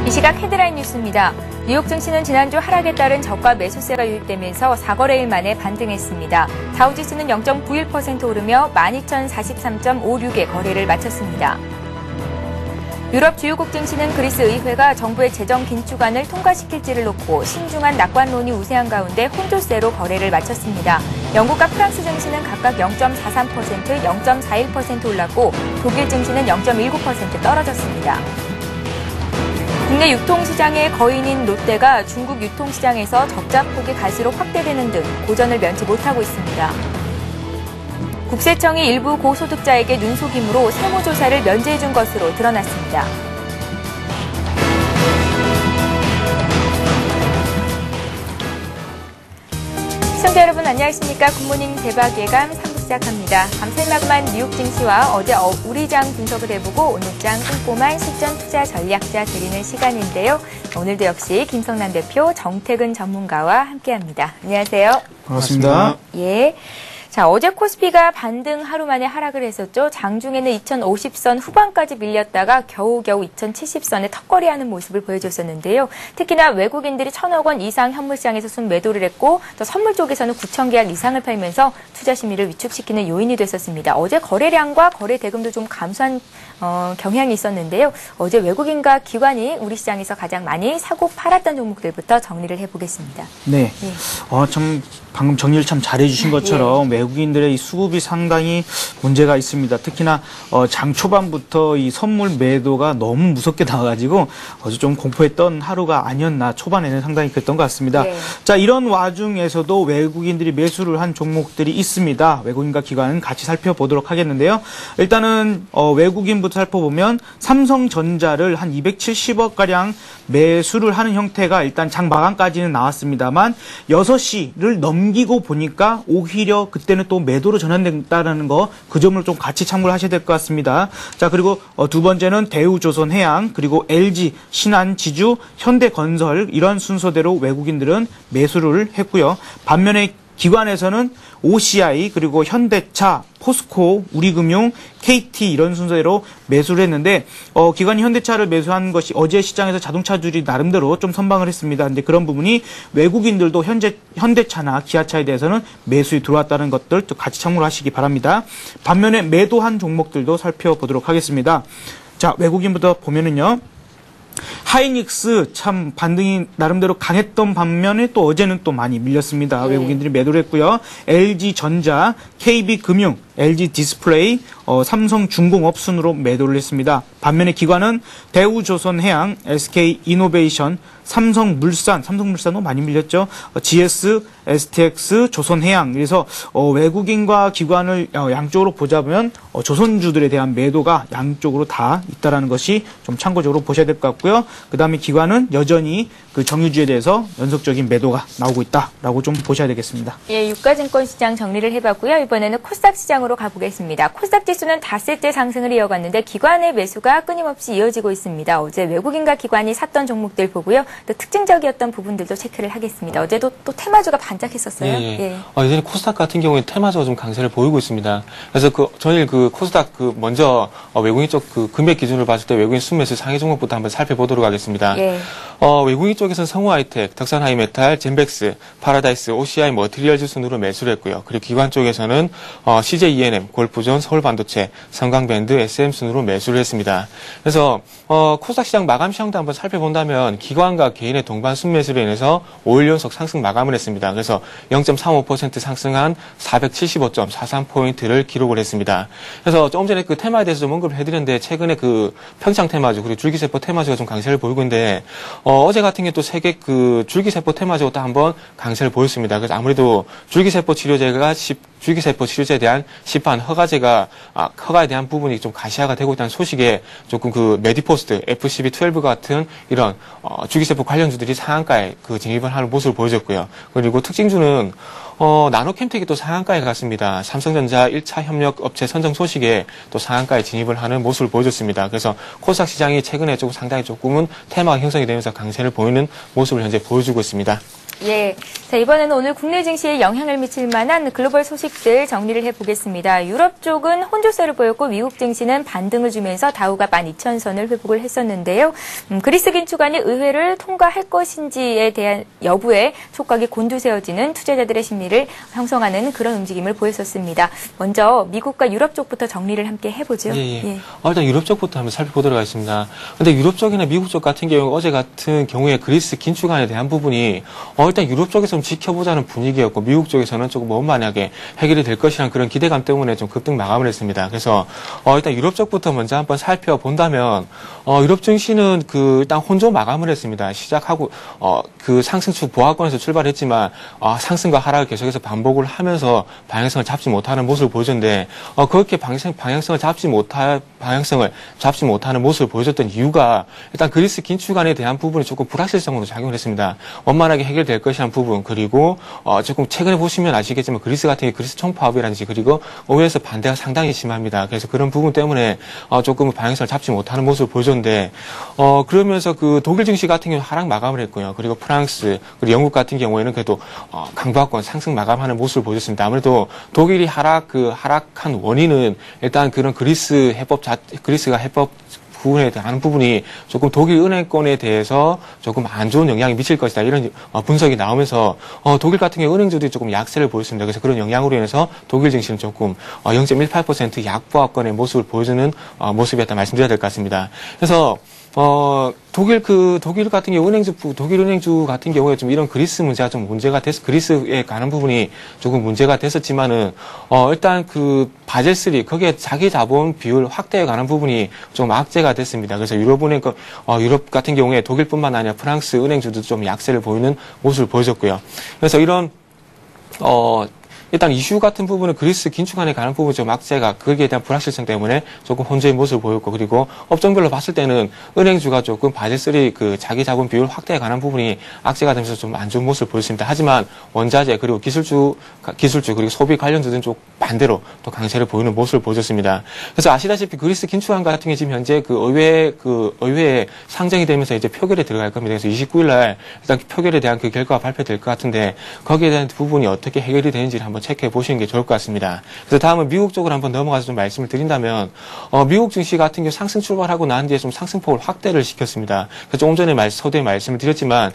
이 시각 헤드라인 뉴스입니다. 뉴욕 증시는 지난주 하락에 따른 저가 매수세가 유입되면서 4거래일 만에 반등했습니다. 다우지수는 0.91% 오르며 12,043.56의 거래를 마쳤습니다. 유럽 주요국 증시는 그리스 의회가 정부의 재정 긴축안을 통과시킬지를 놓고 신중한 낙관론이 우세한 가운데 혼조세로 거래를 마쳤습니다. 영국과 프랑스 증시는 각각 0.43%, 0.41% 올랐고 독일 증시는 0.19% 떨어졌습니다. 국내 유통시장의 거인인 롯데가 중국 유통시장에서 적자폭이 갈수록 확대되는 등 고전을 면치 못하고 있습니다. 국세청이 일부 고소득자에게 눈속임으로 세무조사를 면제해준 것으로 드러났습니다. 시청자 여러분 안녕하십니까. 굿모닝 대박 예감 3부 시작합니다. 밤새마감한 뉴욕 증시와 어제 우리장 분석을 해보고 오늘장 꼼꼼한 실전 투자 전략자 드리는 시간인데요. 오늘도 역시 김성남 대표, 정태근 전문가와 함께합니다. 안녕하세요. 반갑습니다. 예. 자, 어제 코스피가 반등 하루 만에 하락을 했었죠. 장중에는 2050선 후반까지 밀렸다가 겨우겨우 2070선에 턱걸이하는 모습을 보여줬었는데요. 특히나 외국인들이 1,000억 원 이상 현물시장에서 순매도를 했고 또 선물 쪽에서는 9,000계약 이상을 팔면서 투자 심리를 위축시키는 요인이 됐었습니다. 어제 거래량과 거래 대금도 좀 감소한 경향이 있었는데요. 어제 외국인과 기관이 우리 시장에서 가장 많이 사고 팔았던 종목들부터 정리를 해보겠습니다. 네. 예. 참 방금 정리를 참 잘해주신 것처럼 예. 외국인들의 이 수급이 상당히 문제가 있습니다. 특히나 장 초반부터 이 선물 매도가 너무 무섭게 나와가지고 어제 좀 공포했던 하루가 아니었나, 초반에는 상당히 그랬던 것 같습니다. 예. 자, 이런 와중에서도 외국인들이 매수를 한 종목들이 있습니다. 외국인과 기관은 같이 살펴보도록 하겠는데요. 일단은 외국인부터 살펴보면 삼성전자를 한 270억가량 매수를 하는 형태가 일단 장 마감까지는 나왔습니다만 6시를 넘기고 보니까 오히려 그때는 또 매도로 전환됐다는 거, 그 점을 좀 같이 참고를 하셔야 될 것 같습니다. 자, 그리고 두 번째는 대우조선해양, 그리고 LG, 신한지주, 현대건설, 이런 순서대로 외국인들은 매수를 했고요. 반면에 기관에서는 OCI, 그리고 현대차, 포스코, 우리금융, KT 이런 순서대로 매수를 했는데 기관이 현대차를 매수한 것이 어제 시장에서 자동차주들이 나름대로 좀 선방을 했습니다. 근데 그런 부분이 외국인들도 현대차나 기아차에 대해서는 매수에 들어왔다는 것들 또 같이 참고를 하시기 바랍니다. 반면에 매도한 종목들도 살펴보도록 하겠습니다. 자, 외국인부터 보면은요. 하이닉스 참 반등이 나름대로 강했던 반면에 또 어제는 또 많이 밀렸습니다. 외국인들이 매도를 했고요. LG전자, KB금융, LG디스플레이, 삼성중공업 순으로 매도를 했습니다. 반면에 기관은 대우조선해양, SK이노베이션, 삼성물산도 많이 밀렸죠. GS, STX, 조선해양. 그래서 외국인과 기관을 양쪽으로 보자면 조선주들에 대한 매도가 양쪽으로 다 있다는 것이 좀 참고적으로 보셔야 될 것 같고요. 그 다음에 기관은 여전히 그 정유주에 대해서 연속적인 매도가 나오고 있다라고 좀 보셔야 되겠습니다. 예, 유가증권 시장 정리를 해봤고요. 이번에는 코스닥 시장으로 가보겠습니다. 코스닥 지수는 닷새째 상승을 이어갔는데 기관의 매수가 끊임없이 이어지고 있습니다. 어제 외국인과 기관이 샀던 종목들 보고요. 또 특징적이었던 부분들도 체크를 하겠습니다. 어제도 또 테마주가 반짝했었어요. 예. 이제는 코스닥 같은 경우에 테마주가 좀 강세를 보이고 있습니다. 그래서 전일 코스닥 먼저 외국인 쪽 금액 기준을 봤을 때 외국인 순매수 상위 종목부터 한번 살펴보도록 하겠습니다. 예. 외국인 쪽에서는 성우하이텍, 덕산하이메탈, 젠백스, 파라다이스, OCI 머티리얼즈 순으로 매수를 했고요. 그리고 기관 쪽에서는 CJ ENM, 골프존, 서울반도체, 성강밴드, SM 순으로 매수를 했습니다. 그래서 코스닥 시장 마감 시황도 한번 살펴본다면 기관과 개인의 동반 순매수로 인해서 5일 연속 상승 마감을 했습니다. 그래서 0.35% 상승한 475.43포인트를 기록을 했습니다. 그래서 조금 전에 그 테마에 대해서 좀 언급을 해드렸는데 최근에 그 평창 테마주 그리고 줄기세포 테마주가 좀 강세를 보이고 있는데 어제 같은 게 또 세계 그 줄기세포 테마주가 또 한번 강세를 보였습니다. 그래서 아무래도 줄기세포 치료제에 대한 시판 허가에 대한 부분이 좀 가시화가 되고 있다는 소식에 조금 그 메디포스트, FCB12 같은 이런 줄기세포 관련주들이 상한가에 그 진입을 하는 모습을 보여줬고요. 그리고 특징주는 나노캠텍이 또 상한가에 갔습니다. 삼성전자 1차 협력 업체 선정 소식에 또 상한가에 진입을 하는 모습을 보여줬습니다. 그래서 코스닥 시장이 최근에 조금은 테마가 형성이 되면서 강세를 보이는 모습을 현재 보여주고 있습니다. 예. 자, 이번에는 오늘 국내 증시에 영향을 미칠 만한 글로벌 소식들 정리를 해보겠습니다. 유럽 쪽은 혼조세를 보였고 미국 증시는 반등을 주면서 다우가 12,000선을 회복을 했었는데요. 그리스 긴축안이 의회를 통과할 것인지에 대한 여부에 촉각이 곤두세워지는 투자자들의 심리를 형성하는 그런 움직임을 보였었습니다. 먼저 미국과 유럽 쪽부터 정리를 함께 해보죠. 예. 일단 유럽 쪽부터 한번 살펴보도록 하겠습니다. 근데 유럽 쪽이나 미국 쪽 같은 경우 어제 같은 경우에 그리스 긴축안에 대한 부분이 일단 유럽 쪽에서 좀 지켜보자는 분위기였고 미국 쪽에서는 조금 원만하게 해결이 될 것이라는 그런 기대감 때문에 좀 급등 마감을 했습니다. 그래서 일단 유럽 쪽부터 먼저 한번 살펴본다면 유럽 증시는 일단 혼조 마감을 했습니다. 시작하고 그 상승축 보합권에서 출발했지만 상승과 하락을 계속해서 반복을 하면서 방향성을 잡지 못하는 모습을 보여줬는데 그렇게 방향성을 잡지 못하는 모습을 보여줬던 이유가 일단 그리스 긴축안에 대한 부분이 조금 불확실성으로 작용을 했습니다. 원만하게 해결될 것이라는 부분 그리고 조금 최근에 보시면 아시겠지만 그리스 같은 게 그리스 총파업이라든지 그리고 의회에서 반대가 상당히 심합니다. 그래서 그런 부분 때문에 조금 방향성을 잡지 못하는 모습을 보여줬는데 그러면서 그 독일 증시 같은 경우 하락 마감을 했고요. 그리고 프랑스 그리고 영국 같은 경우에는 그래도 강보합권 상승 마감하는 모습을 보여줬습니다. 아무래도 독일이 하락한 원인은 일단 그런 그리스가 해법 부분에 대한 부분이 조금 독일 은행권에 대해서 조금 안 좋은 영향이 미칠 것이다. 이런 분석이 나오면서 독일 같은 경우 은행주들이 조금 약세를 보였습니다. 그래서 그런 영향으로 인해서 독일 증시는 조금 0.18% 약보합권의 모습을 보여주는 모습이었다 말씀드려야 될 것 같습니다. 그래서 독일 같은 경우 독일 은행주 같은 경우에 좀 이런 그리스 문제가 좀 문제가 그리스에 가는 부분이 조금 문제가 됐었지만은, 일단 바젤 3, 거기에 자기 자본 비율 확대에 관한 부분이 좀 악재가 됐습니다. 그래서 유럽 같은 경우에 독일뿐만 아니라 프랑스 은행주도 좀 약세를 보이는 모습을 보여줬고요. 그래서 이런, 일단 이슈 같은 부분은 그리스 긴축안에 관한 부분이 좀 악재가 거기에 대한 불확실성 때문에 조금 혼조의 모습을 보였고 그리고 업종별로 봤을 때는 은행주가 조금 바젤3 자기 자본 비율 확대에 관한 부분이 악재가 되면서 좀 안 좋은 모습을 보였습니다. 하지만 원자재 그리고 기술주 그리고 소비 관련주들은 좀 반대로 또 강세를 보이는 모습을 보여줬습니다. 그래서 아시다시피 그리스 긴축안 같은 게 지금 현재 의회에 상정이 되면서 이제 표결에 들어갈 겁니다. 그래서 29일 날 일단 표결에 대한 그 결과가 발표될 것 같은데 거기에 대한 부분이 어떻게 해결이 되는지를 한번 체크해 보시는 게 좋을 것 같습니다. 그래서 다음은 미국 쪽으로 한번 넘어가서 좀 말씀을 드린다면 미국 증시 같은 경우 상승 출발하고 난 뒤에 좀 상승폭을 확대를 시켰습니다. 그래서 조금 전에 서두에 말씀을 드렸지만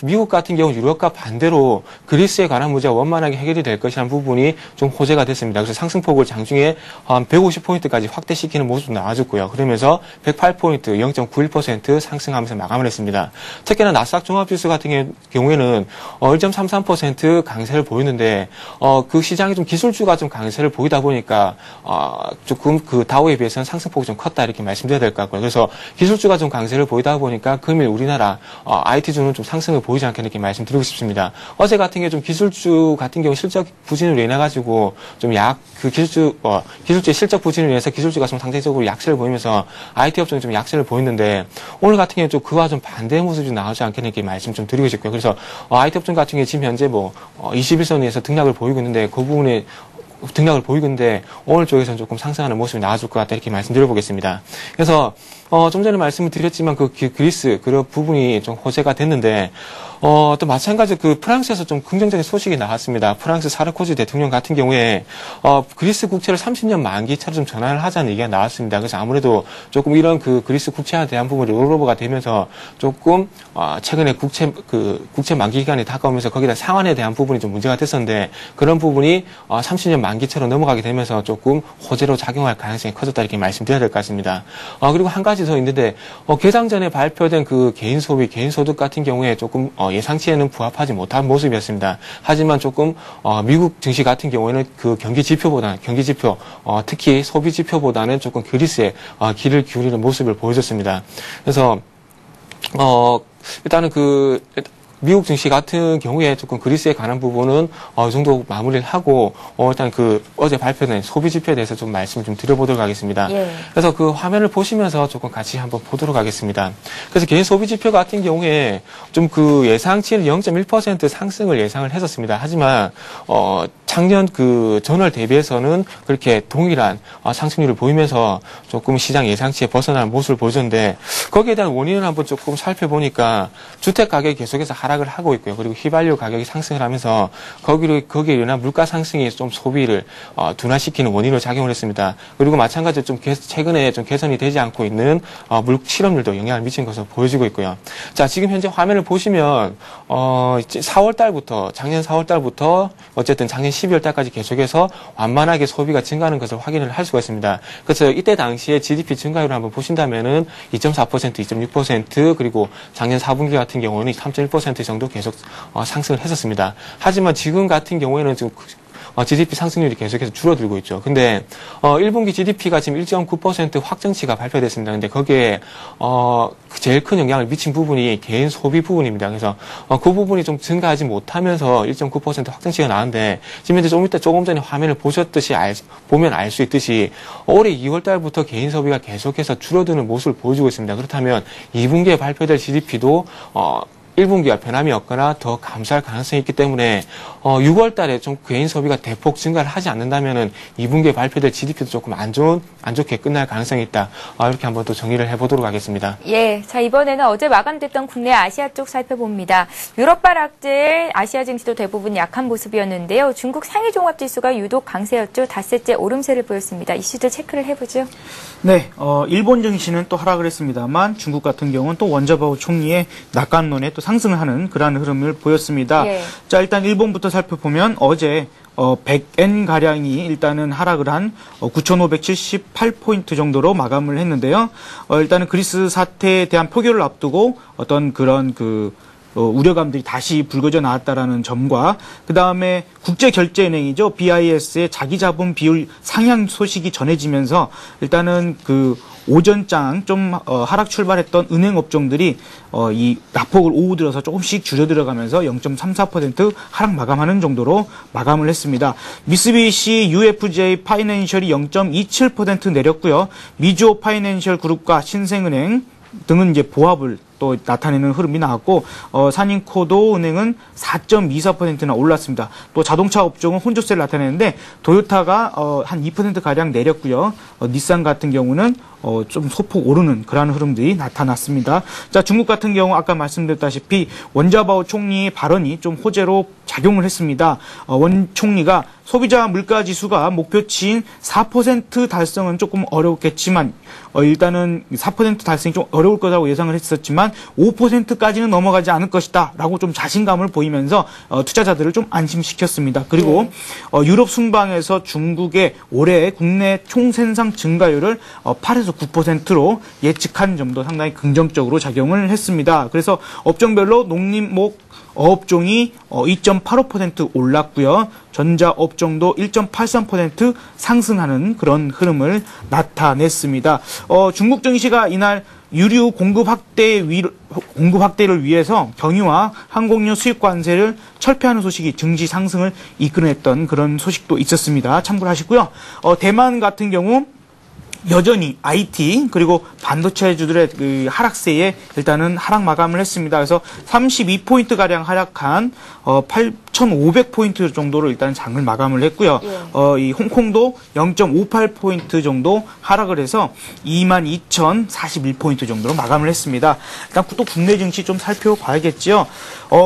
미국 같은 경우 유럽과 반대로 그리스에 관한 문제가 원만하게 해결이 될 것이라는 부분이 좀 호재가 됐습니다. 그래서 상승폭을 장중에 한 150포인트까지 확대시키는 모습도 나와줬고요. 그러면서 108포인트 0.91% 상승하면서 마감을 했습니다. 특히나 나스닥 종합지수 같은 경우에는 1.33% 강세를 보였는데 그 시장이 좀 기술주가 좀 강세를 보이다 보니까 조금 다우에 비해서는 상승폭이 좀 컸다 이렇게 말씀드려야 될 것 같고요. 그래서 기술주가 좀 강세를 보이다 보니까 금일 우리나라 IT주는 좀 상승을 보이지 않게 이렇게 말씀드리고 싶습니다. 어제 같은 경우 좀 기술주 같은 경우 실적 부진으로 인해 가지고 좀 기술주의 실적 부진으로 인해서 기술주가 좀 상대적으로 약세를 보이면서 IT 업종이 좀 약세를 보였는데 오늘 같은 경우 좀 그와 좀 반대의 모습이 나오지 않게 이렇게 말씀 좀 드리고 싶고요. 그래서 IT 업종 같은 경우 지금 현재 21선에서 등락을 보이고 있는데 그 부분에 등락을 보이고 있는데 오늘 쪽에서는 조금 상승하는 모습이 나와줄 것 같다 이렇게 말씀드려보겠습니다. 그래서 좀 전에 말씀을 드렸지만 그리스 그런 부분이 좀 호재가 됐는데 또 마찬가지로 프랑스에서 좀 긍정적인 소식이 나왔습니다. 프랑스 사르코지 대통령 같은 경우에 그리스 국채를 30년 만기차로 좀 전환을 하자는 얘기가 나왔습니다. 그래서 아무래도 조금 이런 그리스 국채에 대한 부분이 롤오버가 되면서 조금 최근에 국채 만기 기간이 다가오면서 거기다 상환에 대한 부분이 좀 문제가 됐었는데 그런 부분이 30년 만기차로 넘어가게 되면서 조금 호재로 작용할 가능성이 커졌다 이렇게 말씀드려야 될 것 같습니다. 그리고 한 가지 더 있는데 개장 전에 발표된 개인 소비, 개인 소득 같은 경우에 조금 예상치에는 부합하지 못한 모습이었습니다. 하지만 조금 미국 증시 같은 경우에는 경기 지표, 특히 소비 지표보다는 조금 그리스에 귀를 기울이는 모습을 보여줬습니다. 그래서 일단은 미국 증시 같은 경우에 조금 그리스에 관한 부분은 이 정도 마무리를 하고 일단 어제 발표된 소비 지표에 대해서 좀 말씀을 좀 드려보도록 하겠습니다. 예. 그래서 화면을 보시면서 조금 같이 한번 보도록 하겠습니다. 그래서 개인 소비 지표 같은 경우에 좀 예상치는 0.1% 상승을 예상을 했었습니다. 하지만 작년 그 전월 대비해서는 그렇게 동일한 상승률을 보이면서 조금 시장 예상치에 벗어나는 모습을 보여줬는데 거기에 대한 원인을 한번 조금 살펴보니까 주택 가격이 계속해서 하락을 하고 있고요. 그리고 휘발유 가격이 상승을 하면서 거기에 일어난 물가 상승이 좀 소비를 둔화시키는 원인으로 작용을 했습니다. 그리고 마찬가지로 좀 최근에 좀 개선이 되지 않고 있는 실업률도 영향을 미친 것으로 보여지고 있고요. 자, 지금 현재 화면을 보시면 4월 달부터 작년 4월 달부터 어쨌든 작년 12월 달까지 계속해서 완만하게 소비가 증가하는 것을 확인을 할 수가 있습니다. 그래서 이때 당시에 GDP 증가율을 한번 보신다면은 2.4%, 2.6% 그리고 작년 4분기 같은 경우는 3.1% 정도 계속 상승을 했었습니다. 하지만 지금 같은 경우에는 지금 GDP 상승률이 계속해서 줄어들고 있죠. 근데 1분기 GDP가 지금 1.9% 확정치가 발표됐습니다. 근데 거기에 제일 큰 영향을 미친 부분이 개인 소비 부분입니다. 그래서 그 부분이 좀 증가하지 못하면서 1.9% 확정치가 나왔는데 지금 현재 조금 전에 화면을 보셨듯이 보면 알 수 있듯이 올해 2월 달부터 개인 소비가 계속해서 줄어드는 모습을 보여주고 있습니다. 그렇다면 2분기에 발표될 GDP도 1분기와 변함이 없거나 더 감소할 가능성이 있기 때문에 6월 달에 좀 개인 소비가 대폭 증가를 하지 않는다면은 2분기에 발표될 GDP도 조금 안 좋게 끝날 가능성이 있다. 이렇게 한번 또 정리를 해보도록 하겠습니다. 예, 자 이번에는 어제 마감됐던 국내 아시아 쪽 살펴봅니다. 유럽 발악제 아시아 증시도 대부분 약한 모습이었는데요. 중국 상위 종합 지수가 유독 강세였죠. 닷새째 오름세를 보였습니다. 이슈들 체크를 해보죠. 네, 일본 증시는 또 하락을 했습니다만 중국 같은 경우는 또 원자바오 총리의 낙관론에 또 상승을 하는 그러한 흐름을 보였습니다. 예. 자, 일단 일본부터 살펴보면 어제 100엔가량이 일단은 하락을 한 9,578포인트 정도로 마감을 했는데요. 일단은 그리스 사태에 대한 표결을 앞두고 어떤 그런 우려감들이 다시 불거져 나왔다라는 점과 그 다음에 국제결제은행이죠. BIS의 자기자본 비율 상향 소식이 전해지면서 일단은 오전장 좀 하락 출발했던 은행 업종들이 이 낙폭을 오후 들어서 조금씩 줄여 들어가면서 0.34% 하락 마감하는 정도로 마감을 했습니다. 미쓰비시 UFJ 파이낸셜이 0.27% 내렸고요. 미주오 파이낸셜 그룹과 신생은행 등은 이제 보합을 또 나타내는 흐름이 나왔고 산인코도 은행은 4.24%나 올랐습니다. 또 자동차 업종은 혼조세를 나타내는데 도요타가 한 2%가량 내렸고요. 닛산 같은 경우는 좀 소폭 오르는 그러한 흐름들이 나타났습니다. 자, 중국 같은 경우 아까 말씀드렸다시피 원자바오 총리의 발언이 좀 호재로 작용을 했습니다. 원 총리가 소비자 물가 지수가 목표치인 4% 달성은 조금 어렵겠지만 일단은 4% 달성이 좀 어려울 거라고 예상을 했었지만 5%까지는 넘어가지 않을 것이다 라고 좀 자신감을 보이면서 투자자들을 좀 안심시켰습니다. 그리고 유럽 순방에서 중국의 올해 국내 총생산 증가율을 8에서 9%로 예측한 점도 상당히 긍정적으로 작용을 했습니다. 그래서 업종별로 농림목 어업종이 2.85% 올랐고요. 전자업종도 1.83% 상승하는 그런 흐름을 나타냈습니다. 중국 증시가 이날 유류 공급 확대를 위해서 경유와 항공유 수입 관세를 철폐하는 소식이 증시 상승을 이끌어냈던 그런 소식도 있었습니다. 참고를 하시고요. 대만 같은 경우 여전히 IT 그리고 반도체주들의 하락세에 일단은 하락 마감을 했습니다. 그래서 32포인트가량 하락한 8,500포인트 정도로 일단 장을 마감을 했고요. 이 홍콩도 0.58포인트 정도 하락을 해서 22,041포인트 정도로 마감을 했습니다. 일단 또 국내 증시 좀 살펴봐야겠지요.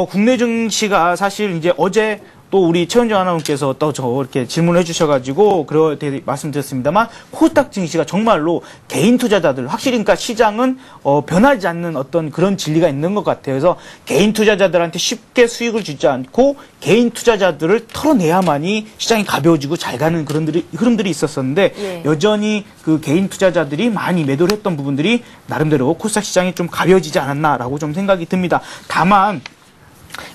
국내 증시가 사실 이제 어제 또 우리 최은정 아나운서께서 또 이렇게 질문을 해주셔가지고 그렇게 말씀드렸습니다만 코스닥 증시가 정말로 개인 투자자들 확실히 그러니까 시장은 변하지 않는 어떤 그런 진리가 있는 것 같아요. 그래서 개인 투자자들한테 쉽게 수익을 주지 않고 개인 투자자들을 털어내야만이 시장이 가벼워지고 잘 가는 그런 흐름들이 있었었는데 여전히 그 개인 투자자들이 많이 매도를 했던 부분들이 나름대로 코스닥 시장이 좀 가벼워지지 않았나라고 좀 생각이 듭니다. 다만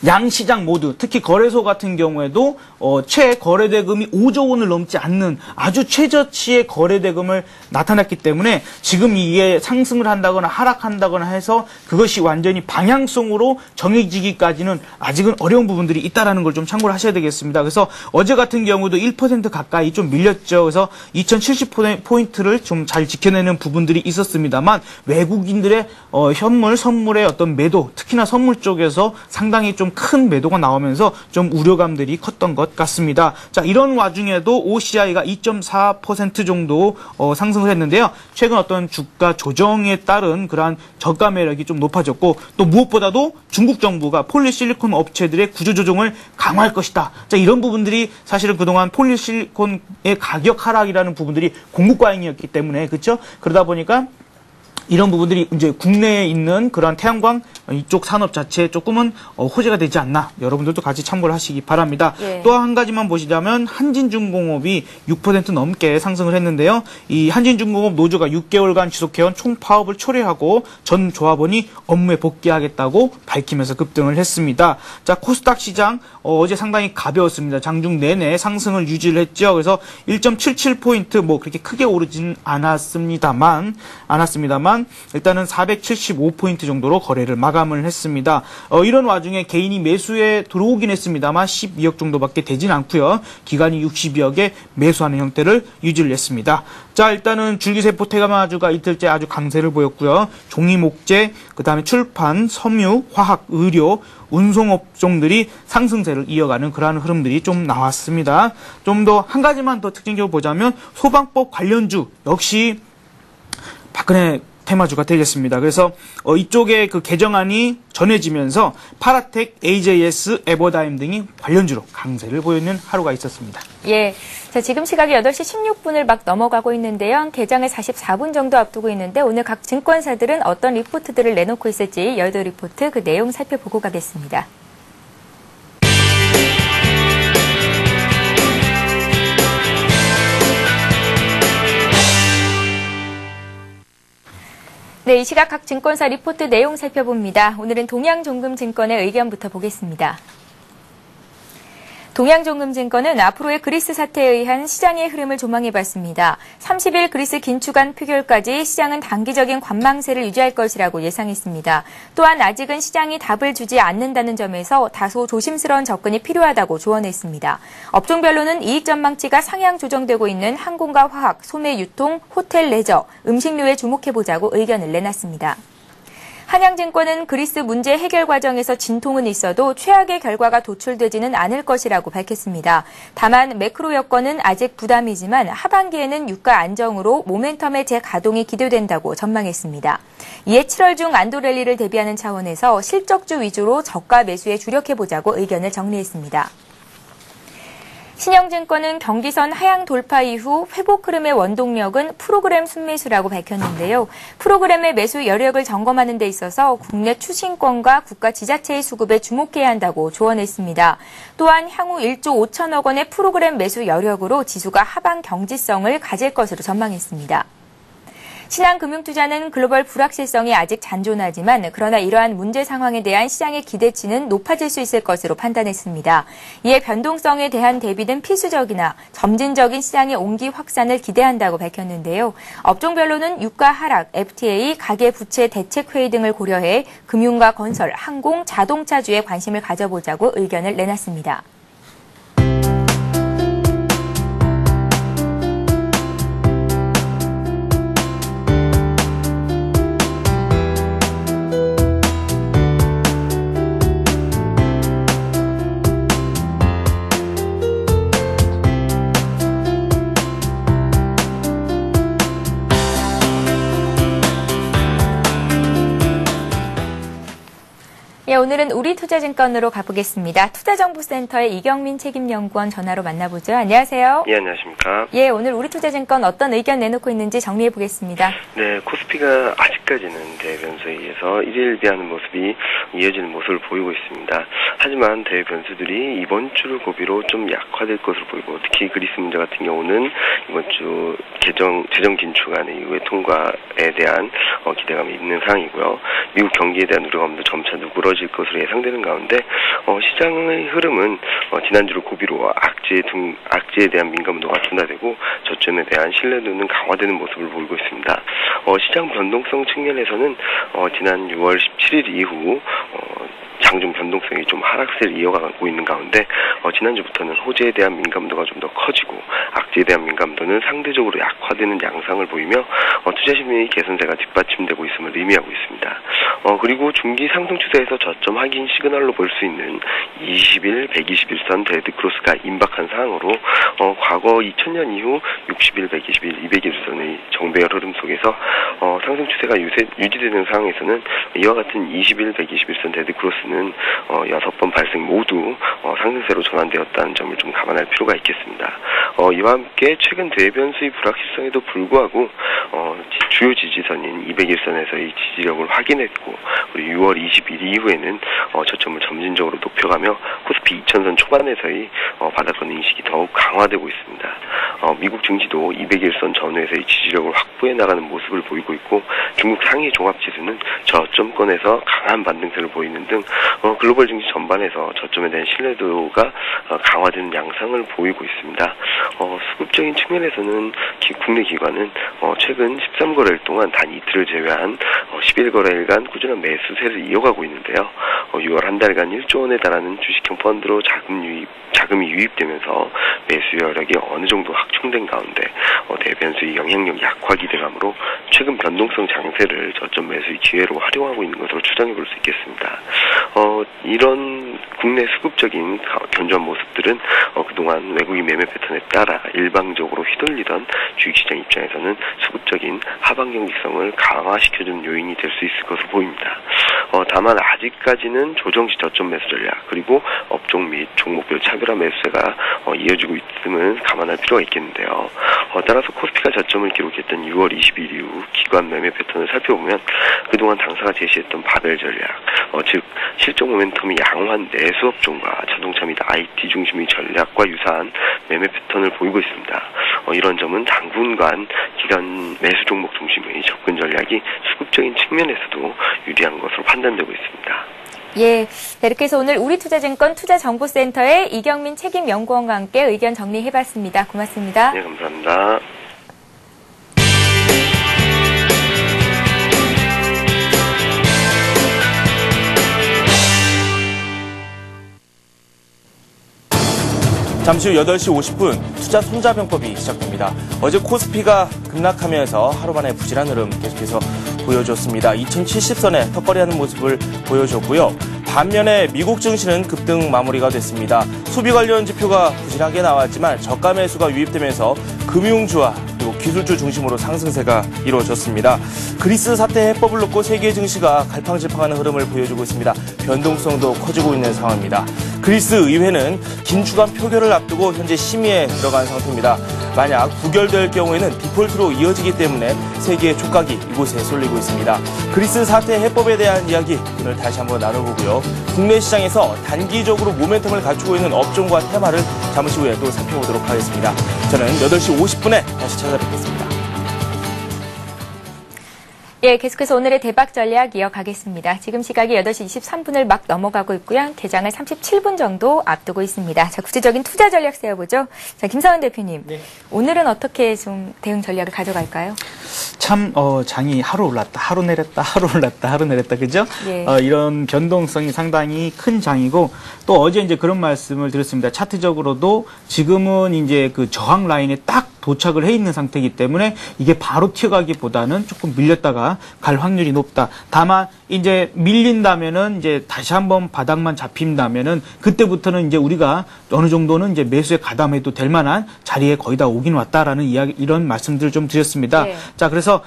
양시장 모두 특히 거래소 같은 경우에도 최거래대금이 5조 원을 넘지 않는 아주 최저치의 거래대금을 나타났기 때문에 지금 이게 상승을 한다거나 하락한다거나 해서 그것이 완전히 방향성으로 정해지기까지는 아직은 어려운 부분들이 있다는 걸 좀 참고를 하셔야 되겠습니다. 그래서 어제 같은 경우도 1% 가까이 좀 밀렸죠. 그래서 2070포인트를 좀 잘 지켜내는 부분들이 있었습니다만 외국인들의 현물, 선물의 어떤 매도, 특히나 선물 쪽에서 상당히 좀 큰 매도가 나오면서 좀 우려감들이 컸던 것 같습니다. 자, 이런 와중에도 OCI가 2.4% 정도 상승을 했는데요. 최근 어떤 주가 조정에 따른 그러한 저가 매력이 좀 높아졌고, 또 무엇보다도 중국 정부가 폴리실리콘 업체들의 구조조정을 강화할 것이다. 자, 이런 부분들이 사실은 그동안 폴리실리콘의 가격 하락이라는 부분들이 공급 과잉이었기 때문에, 그렇죠? 그러다 보니까 이런 부분들이 이제 국내에 있는 그런 태양광 이쪽 산업 자체에 조금은 호재가 되지 않나, 여러분들도 같이 참고를 하시기 바랍니다. 예. 또 한 가지만 보시자면 한진중공업이 6% 넘게 상승을 했는데요. 이 한진중공업 노조가 6개월간 지속해온 총파업을 초래하고 전 조합원이 업무에 복귀하겠다고 밝히면서 급등을 했습니다. 자, 코스닥 시장 어제 상당히 가벼웠습니다. 장중 내내 상승을 유지를 했죠. 그래서 1.77포인트 뭐 그렇게 크게 오르진 않았습니다만 일단은 475포인트 정도로 거래를 마감을 했습니다. 이런 와중에 개인이 매수에 들어오긴 했습니다만 12억 정도밖에 되진 않고요. 기관이 60여억에 매수하는 형태를 유지를 했습니다. 자, 일단은 줄기세포 테마주가 이틀째 아주 강세를 보였고요. 종이 목재, 그다음에 출판, 섬유, 화학, 의료, 운송업종들이 상승세를 이어가는 그러한 흐름들이 좀 나왔습니다. 좀 더 한 가지만 더 특징적으로 보자면 소방법 관련주 역시 박근혜 테마주가 되겠습니다. 그래서 이쪽에 그 개정안이 전해지면서 파라텍, AJS, 에버다임 등이 관련주로 강세를 보이는 하루가 있었습니다. 예. 자, 지금 시각이 8시 16분을 막 넘어가고 있는데요. 개장을 44분 정도 앞두고 있는데 오늘 각 증권사들은 어떤 리포트들을 내놓고 있을지 여의도 리포트 그 내용 살펴보고 가겠습니다. 네, 이 시각 각 증권사 리포트 내용 살펴봅니다. 오늘은 동양종금증권의 의견부터 보겠습니다. 동양종금증권은 앞으로의 그리스 사태에 의한 시장의 흐름을 조망해봤습니다. 30일 그리스 긴축안 표결까지 시장은 단기적인 관망세를 유지할 것이라고 예상했습니다. 또한 아직은 시장이 답을 주지 않는다는 점에서 다소 조심스러운 접근이 필요하다고 조언했습니다. 업종별로는 이익 전망치가 상향 조정되고 있는 항공과 화학, 소매 유통, 호텔 레저, 음식료에 주목해보자고 의견을 내놨습니다. 한양증권은 그리스 문제 해결 과정에서 진통은 있어도 최악의 결과가 도출되지는 않을 것이라고 밝혔습니다. 다만 매크로 여건은 아직 부담이지만 하반기에는 유가 안정으로 모멘텀의 재가동이 기대된다고 전망했습니다. 이에 7월 중 안도 랠리를 대비하는 차원에서 실적주 위주로 저가 매수에 주력해보자고 의견을 정리했습니다. 신영증권은 경기선 하향 돌파 이후 회복 흐름의 원동력은 프로그램 순매수라고 밝혔는데요. 프로그램의 매수 여력을 점검하는 데 있어서 국내 추신권과 국가 지자체의 수급에 주목해야 한다고 조언했습니다. 또한 향후 1조 5천억 원의 프로그램 매수 여력으로 지수가 하방 경지성을 가질 것으로 전망했습니다. 신한금융투자는 글로벌 불확실성이 아직 잔존하지만 그러나 이러한 문제 상황에 대한 시장의 기대치는 높아질 수 있을 것으로 판단했습니다. 이에 변동성에 대한 대비는 필수적이나 점진적인 시장의 온기 확산을 기대한다고 밝혔는데요. 업종별로는 유가 하락, FTA, 가계부채 대책회의 등을 고려해 금융과 건설, 항공, 자동차주에 관심을 가져보자고 의견을 내놨습니다. 예, 오늘은 우리투자증권으로 가보겠습니다. 투자정보센터의 이경민 책임연구원 전화로 만나보죠. 안녕하세요. 예, 안녕하십니까. 예, 오늘 우리투자증권 어떤 의견 내놓고 있는지 정리해보겠습니다. 네, 코스피가 아직까지는 대변수에 의해서 일일 비하는 모습이 이어지는 모습을 보이고 있습니다. 하지만 대변수들이 이번 주를 고비로 좀 약화될 것으로 보이고, 특히 그리스 문제 같은 경우는 이번 주 재정 긴축안의 이후에 통과에 대한 기대감이 있는 상황이고요. 미국 경기에 대한 우려감도 점차 누그러질 것으로 예상되는 가운데 시장의 흐름은 지난주를 고비로 악재에 대한 민감도가 둔화되고 저점에 대한 신뢰도는 강화되는 모습을 보이고 있습니다. 시장 변동성 측면에서는 지난 6월 17일 이후 장중 변동성이 좀 하락세를 이어가고 있는 가운데 지난주부터는 호재에 대한 민감도가 좀 더 커지고 악재에 대한 민감도는 상대적으로 약화되는 양상을 보이며 투자 심리 개선세가 뒷받침되고 있음을 의미하고 있습니다. 그리고 중기 상승 추세에서 저점 확인 시그널로 볼 수 있는 20일, 121선 데드크로스가 임박한 상황으로 과거 2000년 이후 60일, 120일, 200일선의 정배열 흐름 속에서 상승 추세가 유지되는 상황에서는 이와 같은 20일, 121선 데드크로스는 6번 발생 모두 상승세로 전환되었다는 점을 좀 감안할 필요가 있겠습니다. 이와 함께 최근 대변수의 불확실성에도 불구하고 주요 지지선인 200일선에서의 지지력을 확인했고, 그리고 6월 20일 이후에는 저점을 점진적으로 높여가며 코스피 2000선 초반에서의 바닥권 인식이 더욱 강화되고 있습니다. 미국 증시도 200일선 전후에서의 지지력을 확보해 나가는 모습을 보이고 있고, 중국 상해 종합지수는 저점권에서 강한 반등세를 보이는 등 글로벌 증시 전반에서 저점에 대한 신뢰도가 강화되는 양상을 보이고 있습니다. 수급적인 측면에서는 국내 기관은 최근 13거래일 동안 단 이틀을 제외한 11거래일간 꾸준한 매수세를 이어가고 있는데요. 6월 한 달간 1조 원에 달하는 주식형 펀드로 자금이 유입되면서 매수 여력이 어느 정도 확충된 가운데 대변수의 영향력 약화 기대감으로 최근 변동성 장세를 저점 매수의 기회로 활용하고 있는 것으로 추정해 볼 수 있겠습니다. 이런 국내 수급적인 견조한 모습들은 그동안 외국인 매매 패턴에 따라 일방적으로 휘둘리던 주식시장 입장에서는 수급적인 하방 경직성을 강화시켜주는 요인이 될 수 있을 것으로 보입니다. 다만 아직까지는 조정시 저점 매수 전략, 그리고 업종 및 종목별 차별화 매수세가 이어지고 있음을 감안할 필요가 있겠는데요. 따라서 코스피가 저점을 기록했던 6월 20일 이후 기관 매매 패턴을 살펴보면 그동안 당사가 제시했던 바벨 전략, 즉 실적 모멘텀이 양호한 내수 업종과 자동차 및 IT 중심의 전략과 유사한 매매 패턴을 보이고 있습니다. 이런 점은 당분간 기관 매수 종목 중심의 접근 전략이 수급적인 측면에서도 유리한 것으로 판단되고 있습니다. 예, 이렇게 해서 오늘 우리투자증권 투자정보센터의 이경민 책임연구원과 함께 의견 정리해봤습니다. 고맙습니다. 네, 감사합니다. 잠시 후 8시 50분 투자 손자병법이 시작됩니다. 어제 코스피가 급락하면서 하루 만에 부진한 흐름 계속해서 보여줬습니다. 2070선에 턱걸이하는 모습을 보여줬고요. 반면에 미국 증시는 급등 마무리가 됐습니다. 소비 관련 지표가 부진하게 나왔지만 저가 매수가 유입되면서 금융주와 그리고 기술주 중심으로 상승세가 이루어졌습니다. 그리스 사태 해법을 놓고 세계 증시가 갈팡질팡하는 흐름을 보여주고 있습니다. 변동성도 커지고 있는 상황입니다. 그리스 의회는 긴축안 표결을 앞두고 현재 심의에 들어간 상태입니다. 만약 부결될 경우에는 디폴트로 이어지기 때문에 세계의 촉각이 이곳에 쏠리고 있습니다. 그리스 사태 해법에 대한 이야기 오늘 다시 한번 나눠보고요. 국내 시장에서 단기적으로 모멘텀을 갖추고 있는 업종과 테마를 잠시 후에 또 살펴보도록 하겠습니다. 저는 8시 50분에 다시 찾아뵙겠습니다. 예, 계속해서 오늘의 대박 전략 이어가겠습니다. 지금 시각이 8시 23분을 막 넘어가고 있고요. 개장을 37분 정도 앞두고 있습니다. 자, 구체적인 투자 전략 세워보죠. 자, 김사원 대표님. 네. 오늘은 어떻게 좀 대응 전략을 가져갈까요? 참, 장이 하루 올랐다, 하루 내렸다, 하루 올랐다, 하루 내렸다, 그죠? 예. 이런 변동성이 상당히 큰 장이고, 또 어제 이제 그런 말씀을 드렸습니다. 차트적으로도 지금은 이제 그 저항 라인에 딱 도착을 해 있는 상태이기 때문에 이게 바로 튀어가기보다는 조금 밀렸다가 갈 확률이 높다. 다만 이제 밀린다면은 이제 다시 한번 바닥만 잡힌다면은 그때부터는 이제 우리가 어느 정도는 이제 매수에 가담해도 될 만한 자리에 거의 다 오긴 왔다라는 이야기, 이런 말씀들을 좀 드렸습니다. 네. 자, 그래서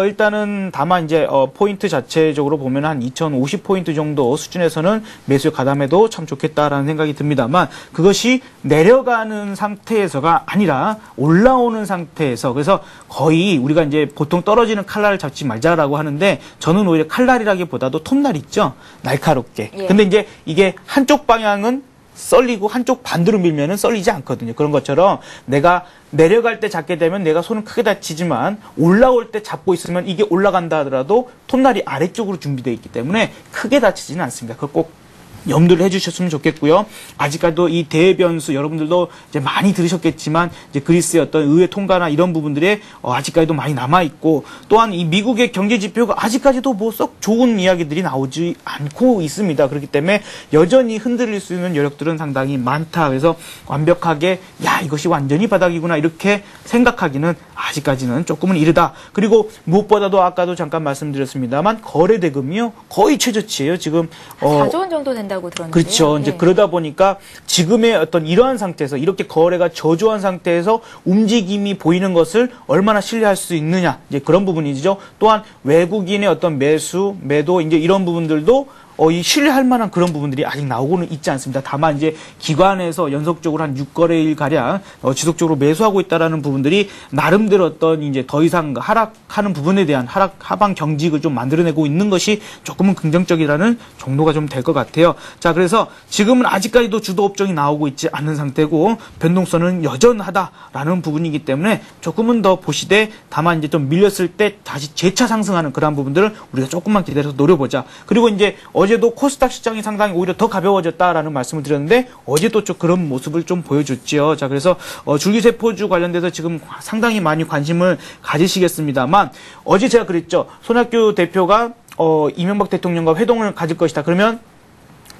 일단은 다만 이제 포인트 자체적으로 보면 한 2050포인트 정도 수준에서는 매수에 가담해도 참 좋겠다라는 생각이 듭니다만, 그것이 내려가는 상태에서가 아니라 올라오는 상태에서, 그래서 거의 우리가 이제 보통 떨어지는 칼날을 잡지 말자라고 하는데, 저는 오히려 칼날이라기보다도 톱날 있죠? 날카롭게. 예. 근데 이제 이게 한쪽 방향은 썰리고 한쪽 반대로 밀면은 썰리지 않거든요. 그런 것처럼 내가 내려갈 때 잡게 되면 내가 손은 크게 다치지만 올라올 때 잡고 있으면 이게 올라간다 하더라도 톱날이 아래쪽으로 준비되어 있기 때문에 크게 다치지는 않습니다. 그거 꼭 염두를 해주셨으면 좋겠고요. 아직까지도 이 대변수 여러분들도 이제 많이 들으셨겠지만 이제 그리스의 어떤 의회 통과나 이런 부분들에 아직까지도 많이 남아 있고 또한 이 미국의 경제 지표가 아직까지도 뭐 썩 좋은 이야기들이 나오지 않고 있습니다. 그렇기 때문에 여전히 흔들릴 수 있는 여력들은 상당히 많다. 그래서 완벽하게 야 이것이 완전히 바닥이구나 이렇게 생각하기는 아직까지는 조금은 이르다. 그리고 무엇보다도 아까도 잠깐 말씀드렸습니다만 거래 대금이요 거의 최저치예요. 지금 4조 원 정도 된다고 들었는데요. 그렇죠. 이제 그러다 보니까 지금의 어떤 이러한 상태에서 이렇게 거래가 저조한 상태에서 움직임이 보이는 것을 얼마나 신뢰할 수 있느냐 이제 그런 부분이죠. 또한 외국인의 어떤 매수, 매도 이제 이런 부분들도 이 신뢰할 만한 그런 부분들이 아직 나오고는 있지 않습니다. 다만 이제 기관에서 연속적으로 한 6거래일 가량 지속적으로 매수하고 있다라는 부분들이 나름대로 어떤 이제 더 이상 하락하는 부분에 대한 하방 경직을 좀 만들어내고 있는 것이 조금은 긍정적이라는 정도가 좀 될 것 같아요. 자, 그래서 지금은 아직까지도 주도 업종이 나오고 있지 않은 상태고 변동성은 여전하다라는 부분이기 때문에 조금은 더 보시되 다만 이제 좀 밀렸을 때 다시 재차 상승하는 그런 부분들을 우리가 조금만 기다려서 노려보자. 그리고 이제 어제도 코스닥 시장이 상당히 오히려 더 가벼워졌다라는 말씀을 드렸는데 어제도 좀 그런 모습을 좀 보여줬죠. 자, 그래서 줄기세포주 관련돼서 지금 상당히 많이 관심을 가지시겠습니다만 어제 제가 그랬죠. 손학규 대표가 이명박 대통령과 회동을 가질 것이다. 그러면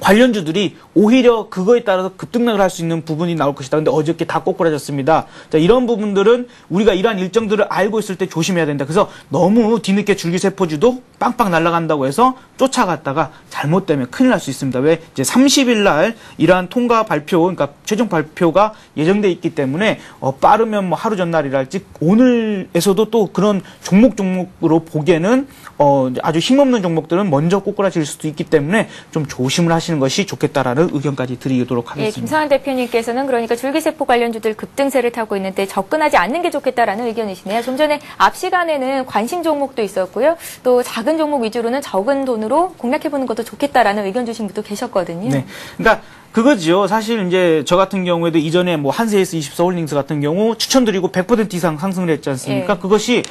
관련주들이 오히려 그거에 따라서 급등락을 할 수 있는 부분이 나올 것이다. 근데 어저께 다 꼬꾸라졌습니다. 자, 이런 부분들은 우리가 이러한 일정들을 알고 있을 때 조심해야 된다. 그래서 너무 뒤늦게 줄기세포주도 빵빵 날아간다고 해서 쫓아갔다가 잘못되면 큰일 날 수 있습니다. 왜? 이제 30일 날 이러한 통과 발표, 그러니까 최종 발표가 예정돼 있기 때문에 빠르면 뭐 하루 전날이랄지 오늘에서도 또 그런 종목으로 보기에는 아주 힘없는 종목들은 먼저 꼬꾸라질 수도 있기 때문에 좀 조심을 하시는 것이 좋겠다라는 의견까지 드리도록 하겠습니다. 예, 김성환 대표님께서는 그러니까 줄기세포 관련주들 급등세를 타고 있는데 접근하지 않는 게 좋겠다라는 의견이시네요. 좀 전에 앞 시간에는 관심 종목도 있었고요. 또 작은 종목 위주로는 적은 돈으로 공략해보는 것도 좋겠다라는 의견 주신 분도 계셨거든요. 네. 그러니까 그거지요. 사실 이제 저 같은 경우에도 이전에 뭐 한세에스 24홀딩스 같은 경우 추천드리고 100% 이상 상승을 했지 않습니까? 예. 그것이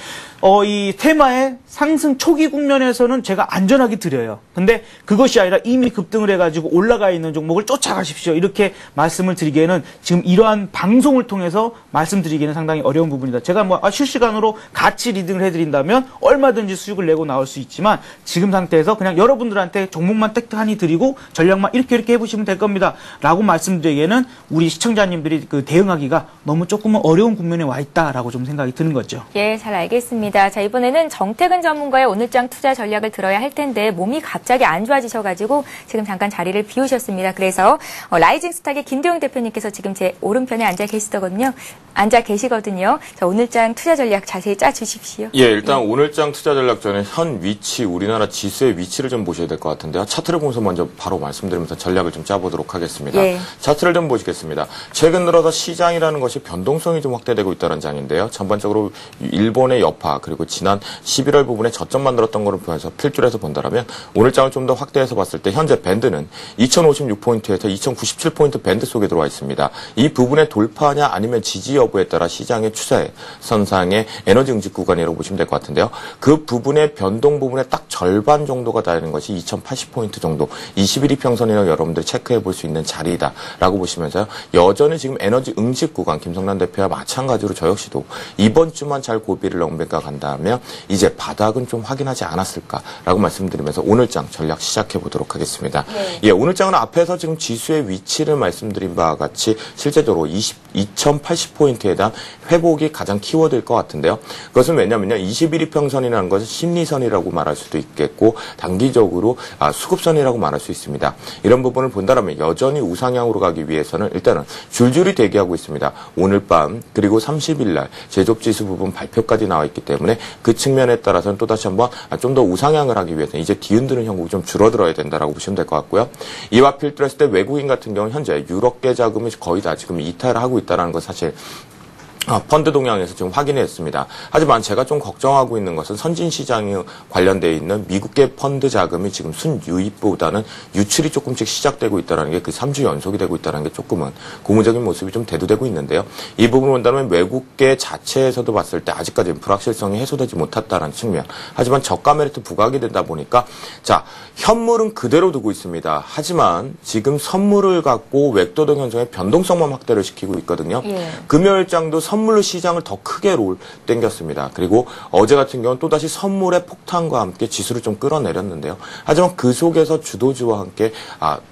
이 테마의 상승 초기 국면에서는 제가 안전하게 드려요. 근데 그것이 아니라 이미 급등을 해가지고 올라가 있는 종목을 쫓아가십시오. 이렇게 말씀을 드리기에는 지금 이러한 방송을 통해서 말씀드리기에는 상당히 어려운 부분이다. 제가 뭐 실시간으로 같이 리딩을 해드린다면 얼마든지 수익을 내고 나올 수 있지만 지금 상태에서 그냥 여러분들한테 종목만 땡땡하니 드리고 전략만 이렇게 해보시면 될 겁니다. 라고 말씀드리기에는 우리 시청자님들이 그 대응하기가 너무 조금은 어려운 국면에 와 있다라고 좀 생각이 드는 거죠. 예, 잘 알겠습니다. 자, 이번에는 정태근 전문가의 오늘장 투자 전략을 들어야 할 텐데 몸이 갑자기 안 좋아지셔가지고 지금 잠깐 자리를 비우셨습니다. 그래서 라이징 스탁의 김도영 대표님께서 지금 제 오른편에 앉아 계시거든요. 자, 오늘장 투자 전략 자세히 짜주십시오. 예, 일단 오늘장 투자 전략 전에 현 위치, 우리나라 지수의 위치를 좀 보셔야 될 것 같은데요. 차트를 보면서 먼저 바로 말씀드리면서 전략을 좀 짜보도록 하겠습니다. 예. 차트를 좀 보시겠습니다. 최근 들어서 시장이라는 것이 변동성이 좀 확대되고 있다는 장인데요. 전반적으로 일본의 여파 그리고 지난 11월 부분에 저점 만들었던 거를 보면서 필줄에서 본다면 오늘장을 좀 더 확대해서 봤을 때 현재 밴드는 2056포인트에서 2097포인트 밴드 속에 들어와 있습니다. 이 부분에 돌파하냐 아니면 지지 여부에 따라 시장의 추세 선상의 에너지 응집 구간이라고 보시면 될 것 같은데요. 그 부분의 변동 부분의 딱 절반 정도가 되는 것이 2080포인트 정도 21이평선이라고 여러분들이 체크해 볼 수 있는 자리다라고 보시면서요. 여전히 지금 에너지 응집 구간 김성란 대표와 마찬가지로 저 역시도 이번 주만 잘 고비를 넘겨가 간다면 이제 바닥은 좀 확인하지 않았을까라고 말씀드리면서 오늘장 전략 시작해 보도록 하겠습니다. 네. 예, 오늘장은 앞에서 지금 지수의 위치를 말씀드린 바와 같이 실제적으로 2080포인트에 대한 회복이 가장 키워드일 것 같은데요. 그것은 왜냐면요. 21이평선이라는 것은 심리선이라고 말할 수도 있겠고 단기적으로 수급선이라고 말할 수 있습니다. 이런 부분을 본다면 여전히 우상향으로 가기 위해서는 일단은 줄줄이 대기하고 있습니다. 오늘 밤 그리고 30일 날 제조업지수 부분 발표까지 나와 있기 때문에 그 측면에 따라서는 또다시 한번 좀 더 우상향을 하기 위해서는 이제 뒤흔드는 형국이 좀 줄어들어야 된다라고 보시면 될 것 같고요. 이와 필두로 했을 때 외국인 같은 경우는 현재 유럽계 자금이 거의 다 지금 이탈을 하고 있다는 건 사실 펀드 동향에서 지금 확인했습니다. 하지만 제가 좀 걱정하고 있는 것은 선진 시장에 관련되어 있는 미국계 펀드 자금이 지금 순유입보다는 유출이 조금씩 시작되고 있다는 게 그 3주 연속이 되고 있다는 게 조금은 고무적인 모습이 좀 대두되고 있는데요. 이 부분을 본다면 외국계 자체에서도 봤을 때 아직까지는 불확실성이 해소되지 못했다는 측면. 하지만 저가 메리트 부각이 되다 보니까 자, 현물은 그대로 두고 있습니다. 하지만 지금 선물을 갖고 웹도덕 현상의 변동성만 확대를 시키고 있거든요. 예. 금요일장도 선물로 시장을 더 크게 땡겼습니다. 그리고 어제 같은 경우는 또다시 선물의 폭탄과 함께 지수를 좀 끌어내렸는데요. 하지만 그 속에서 주도주와 함께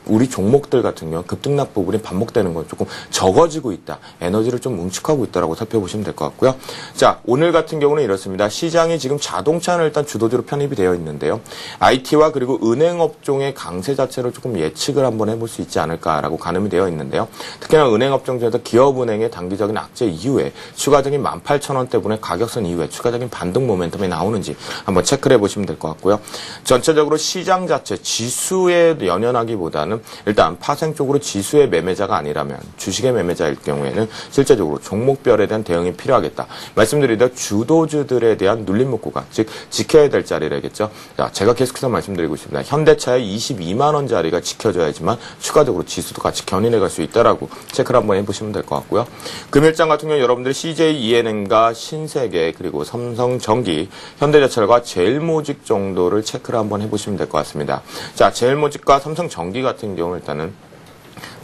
우리 종목들 같은 경우 급등락 부분이 반복되는 건 조금 적어지고 있다. 에너지를 좀 뭉축하고 있다라고 살펴보시면 될 것 같고요. 자, 오늘 같은 경우는 이렇습니다. 시장이 지금 자동차는 일단 주도주로 편입이 되어 있는데요. IT와 그리고 은행 업종의 강세 자체를 조금 예측을 한번 해볼 수 있지 않을까라고 가늠이 되어 있는데요. 특히나 은행 업종 중에서 기업은행의 단기적인 악재 이후에 추가적인 18,000원대분의 가격선 이후에 추가적인 반등 모멘텀이 나오는지 한번 체크를 해보시면 될 것 같고요. 전체적으로 시장 자체 지수에 연연하기보다는 일단 파생적으로 지수의 매매자가 아니라면 주식의 매매자일 경우에는 실제적으로 종목별에 대한 대응이 필요하겠다. 말씀드리듯 주도주들에 대한 눌림목 즉 지켜야 될 자리라겠죠. 자, 제가 계속해서 말씀드리고 있습니다. 현대차의 22만 원짜리가 지켜져야지만 추가적으로 지수도 같이 견인해 갈 수 있다라고 체크를 한번 해보시면 될 것 같고요. 금일장 같은 경우 여러분들이 CJ ENM과 신세계 그리고 삼성전기, 현대제철과 제일모직 정도를 체크를 한번 해보시면 될 것 같습니다. 자, 제일모직과 삼성전기 같은 경우 일단은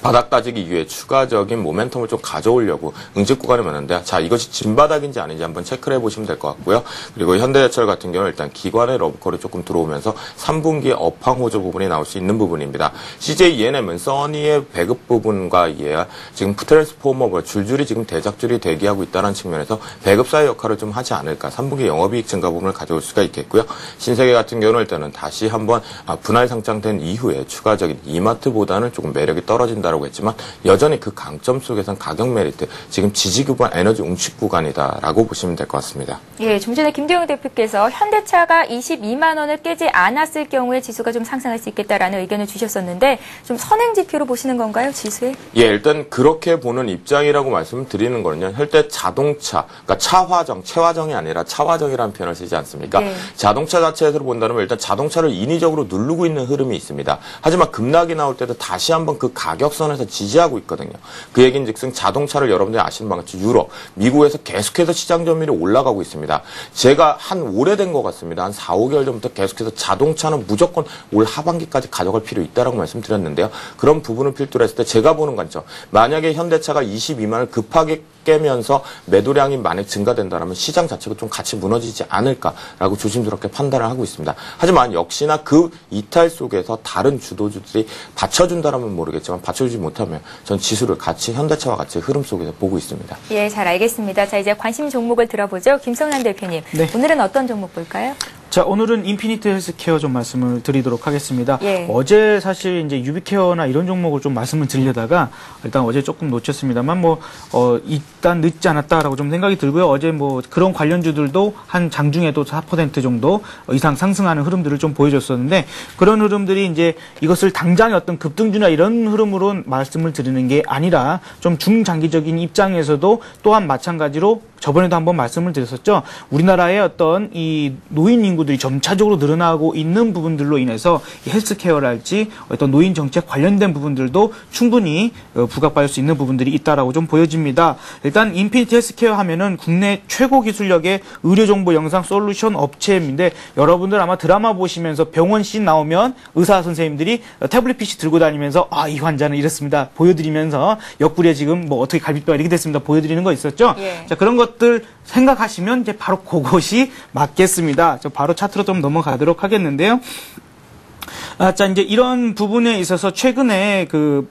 바닥 따지기 이후에 추가적인 모멘텀을 좀 가져오려고 응집 구간이 많은데 자, 이것이 진바닥인지 아닌지 한번 체크를 해보시면 될 것 같고요. 그리고 현대제철 같은 경우는 일단 기관의 러브콜이 조금 들어오면서 3분기에 업황 호조 부분이 나올 수 있는 부분입니다. CJ ENM은 써니의 배급 부분과 이에 지금 트랜스포머가 줄줄이 지금 대작줄이 대기하고 있다는 측면에서 배급사의 역할을 좀 하지 않을까. 3분기 영업이익 증가 부분을 가져올 수가 있겠고요. 신세계 같은 경우는 일단은 다시 한번 분할 상장된 이후에 추가적인 이마트보다는 조금 매력이 떨어진다 라고 했지만 여전히 그 강점 속에선 가격 메리트, 지금 지지 구간, 에너지 웅식 구간이다라고 보시면 될 것 같습니다. 예, 좀 전에 김도영 대표께서 현대차가 22만 원을 깨지 않았을 경우에 지수가 좀 상승할 수 있겠다라는 의견을 주셨었는데 좀 선행 지표로 보시는 건가요, 지수에? 예, 일단 그렇게 보는 입장이라고 말씀드리는 거는요. 현대 자동차, 그러니까 차화정, 채화정이 아니라 차화정이라는 표현을 쓰지 않습니까? 예. 자동차 자체에서 본다면 일단 자동차를 인위적으로 누르고 있는 흐름이 있습니다. 하지만 급락이 나올 때도 다시 한번 그 가격 선에서 지지하고 있거든요. 그 얘기인즉슨 자동차를 여러분들이 아시는 바와 같이 유럽, 미국에서 계속해서 시장 점유율이 올라가고 있습니다. 제가 한 오래된 것 같습니다. 한 4, 5개월 전부터 계속해서 자동차는 무조건 올 하반기까지 가져갈 필요 있다라고 말씀드렸는데요. 그런 부분을 필두로 했을 때 제가 보는 관점, 만약에 현대차가 22만을 급하게 깨면서 매도량이 만약 증가된다면 시장 자체가 좀 같이 무너지지 않을까라고 조심스럽게 판단을 하고 있습니다. 하지만 역시나 그 이탈 속에서 다른 주도주들이 받쳐준다면 모르겠지만 받쳐주지 못하면 전 지수를 같이 현대차와 같이 흐름 속에서 보고 있습니다. 예, 잘 알겠습니다. 자, 이제 관심 종목을 들어보죠. 김성남 대표님. 네. 오늘은 어떤 종목 볼까요? 자, 오늘은 인피니트 헬스케어 좀 말씀을 드리도록 하겠습니다. 예. 어제 사실 이제 유비케어나 이런 종목을 좀 말씀을 드리려다가 일단 어제 조금 놓쳤습니다만 일단 늦지 않았다라고 좀 생각이 들고요. 어제 그런 관련주들도 한 장중에도 4% 정도 이상 상승하는 흐름들을 좀 보여줬었는데 그런 흐름들이 이제 이것을 당장의 어떤 급등주나 이런 흐름으로 말씀을 드리는 게 아니라 좀 중장기적인 입장에서도 또한 마찬가지로 저번에도 한번 말씀을 드렸었죠. 우리나라의 어떤 이 노인 인구들이 점차적으로 늘어나고 있는 부분들로 인해서 이 헬스케어랄지 어떤 노인 정책 관련된 부분들도 충분히 부각받을 수 있는 부분들이 있다라고 좀 보여집니다. 일단 인피니티 헬스케어 하면은 국내 최고 기술력의 의료정보 영상 솔루션 업체인데 여러분들 아마 드라마 보시면서 병원 씬 나오면 의사 선생님들이 태블릿 PC 들고 다니면서 이 환자는 이렇습니다. 보여드리면서 옆구리에 지금 어떻게 갈비뼈가 이렇게 됐습니다. 보여드리는 거 있었죠? 예. 자, 그런 것들 생각하시면 이제 바로 그것이 맞겠습니다. 바로 차트로 좀 넘어가도록 하겠는데요. 자, 이제 이런 부분에 있어서 최근에 그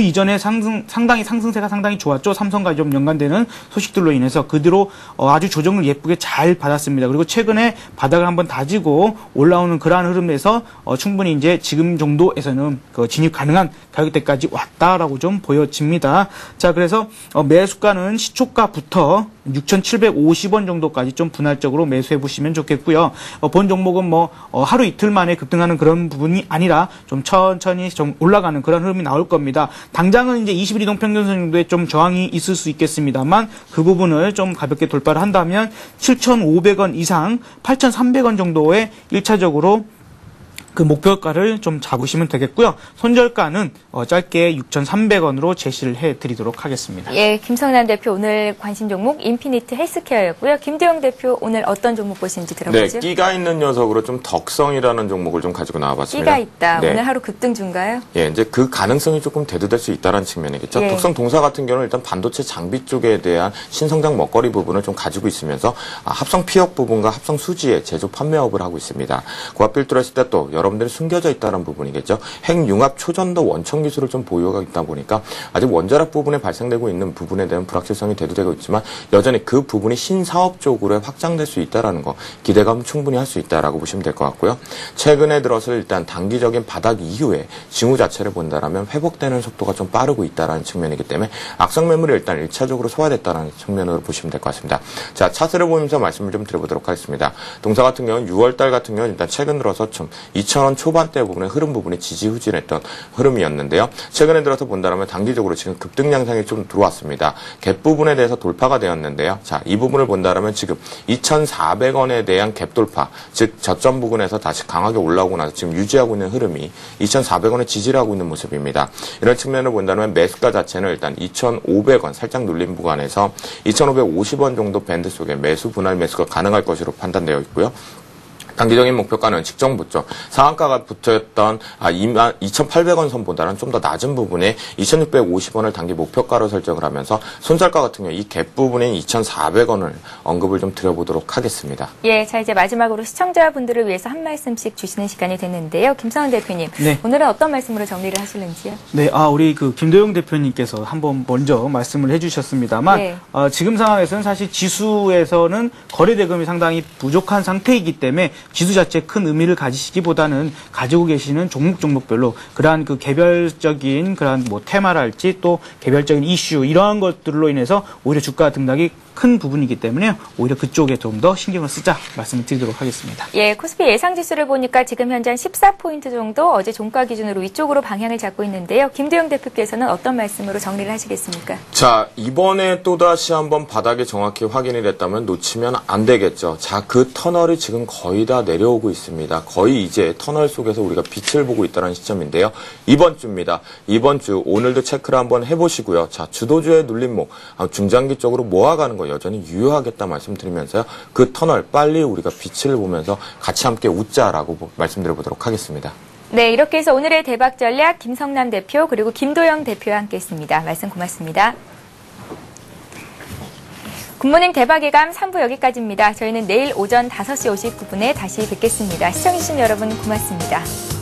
이전에 상당히 상승세가 상당히 좋았죠. 삼성과 좀 연관되는 소식들로 인해서 그 뒤로 아주 조정을 예쁘게 잘 받았습니다. 그리고 최근에 바닥을 한번 다지고 올라오는 그러한 흐름에서 충분히 이제 지금 정도에서는 진입 가능한 가격대까지 왔다라고 좀 보여집니다. 자, 그래서 매수가는 시초가부터 6,750원 정도까지 좀 분할적으로 매수해 보시면 좋겠고요. 본 종목은 뭐 하루 이틀 만에 급등하는 그런 부분이 아니라 좀 천천히 좀 올라가는 그런 흐름이 나올 겁니다. 당장은 이제 20일 이동평균선 정도에 좀 저항이 있을 수 있겠습니다만 그 부분을 좀 가볍게 돌파를 한다면 7,500원 이상 8,300원 정도의 1차적으로 그 목표가를 좀 잡으시면 되겠고요. 손절가는 짧게 6,300원으로 제시를 해드리도록 하겠습니다. 예, 김성남 대표 오늘 관심 종목 인피니트 헬스케어였고요. 김도영 대표 오늘 어떤 종목 보시는지 들어보죠. 네, 끼가 있는 녀석으로 좀 덕성이라는 종목을 좀 가지고 나와봤습니다. 끼가 있다. 네. 오늘 하루 급등 중가요? 예, 이제 그 가능성이 조금 대두될 수 있다는 측면이겠죠. 예. 덕성 동사 같은 경우는 일단 반도체 장비 쪽에 대한 신성장 먹거리 부분을 좀 가지고 있으면서 합성 피혁 부분과 합성 수지의 제조 판매업을 하고 있습니다. 그와 필두로 했을 때 또 여러분들이 숨겨져 있다는 부분이겠죠. 핵융합 초전도 원천 기술을 좀 보유하고 있다 보니까 아직 원자력 부분에 발생되고 있는 부분에 대한 불확실성이 대두되고 있지만 여전히 그 부분이 신사업 쪽으로 확장될 수 있다라는 거 기대감 충분히 할 수 있다라고 보시면 될 것 같고요. 최근에 들어서 일단 단기적인 바닥 이후에 징후 자체를 본다라면 회복되는 속도가 좀 빠르고 있다라는 측면이기 때문에 악성 매물이 일단 1차적으로 소화됐다라는 측면으로 보시면 될 것 같습니다. 자, 차트를 보면서 말씀을 좀 드려보도록 하겠습니다. 동사 같은 경우는 6월달 같은 경우는 일단 최근 들어서 좀 2,000원 초반대 부분의 흐름 부분이 지지후진했던 흐름이었는데요. 최근에 들어서 본다면 단기적으로 지금 급등 양상이 좀 들어왔습니다. 갭 부분에 대해서 돌파가 되었는데요. 자, 이 부분을 본다면 지금 2,400원에 대한 갭 돌파, 즉 저점 부분에서 다시 강하게 올라오고 나서 지금 유지하고 있는 흐름이 2,400원에 지지를 하고 있는 모습입니다. 이런 측면을 본다면 매수가 자체는 일단 2,500원 살짝 눌린 구간에서 2,550원 정도 밴드 속에 매수 분할 매수가 가능할 것으로 판단되어 있고요. 단기적인 목표가는 직전 붙죠. 상한가가 붙었던 2,800원 선보다는 좀 더 낮은 부분에 2,650원을 단기 목표가로 설정을 하면서 손절가 같은 경우 이 갭 부분인 2,400원을 언급을 좀 드려보도록 하겠습니다. 예, 자 이제 마지막으로 시청자분들을 위해서 한 말씀씩 주시는 시간이 됐는데요. 김성환 대표님, 네. 오늘은 어떤 말씀으로 정리를 하실는지요? 네, 우리 그 김도영 대표님께서 한번 먼저 말씀을 해주셨습니다만 네. 지금 상황에서는 사실 지수에서는 거래 대금이 상당히 부족한 상태이기 때문에 지수 자체에 큰 의미를 가지시기보다는 가지고 계시는 종목별로 그러한 그 개별적인 그러한 뭐 테마랄지 또 개별적인 이슈 이러한 것들로 인해서 오히려 주가 등락이 큰 부분이기 때문에 오히려 그쪽에 좀 더 신경을 쓰자 말씀을 드리도록 하겠습니다. 예, 코스피 예상 지수를 보니까 지금 현재 한 14포인트 정도 어제 종가 기준으로 위쪽으로 방향을 잡고 있는데요. 김도영 대표께서는 어떤 말씀으로 정리를 하시겠습니까? 자, 이번에 또다시 한번 바닥이 정확히 확인이 됐다면 놓치면 안 되겠죠. 자, 그 터널이 지금 거의 다 내려오고 있습니다. 거의 이제 터널 속에서 우리가 빛을 보고 있다는 시점인데요. 이번 주입니다. 이번 주 오늘도 체크를 한번 해보시고요. 자, 주도주의 눌림목 중장기 쪽으로 모아가는 거 여전히 유효하겠다 말씀드리면서요. 그 터널 빨리 우리가 빛을 보면서 같이 함께 웃자라고 말씀드려보도록 하겠습니다. 네, 이렇게 해서 오늘의 대박 전략 김성남 대표 그리고 김도영 대표와 함께했습니다. 말씀 고맙습니다. 굿모닝 대박 예감 3부 여기까지입니다. 저희는 내일 오전 5시 59분에 다시 뵙겠습니다. 시청해주신 여러분 고맙습니다.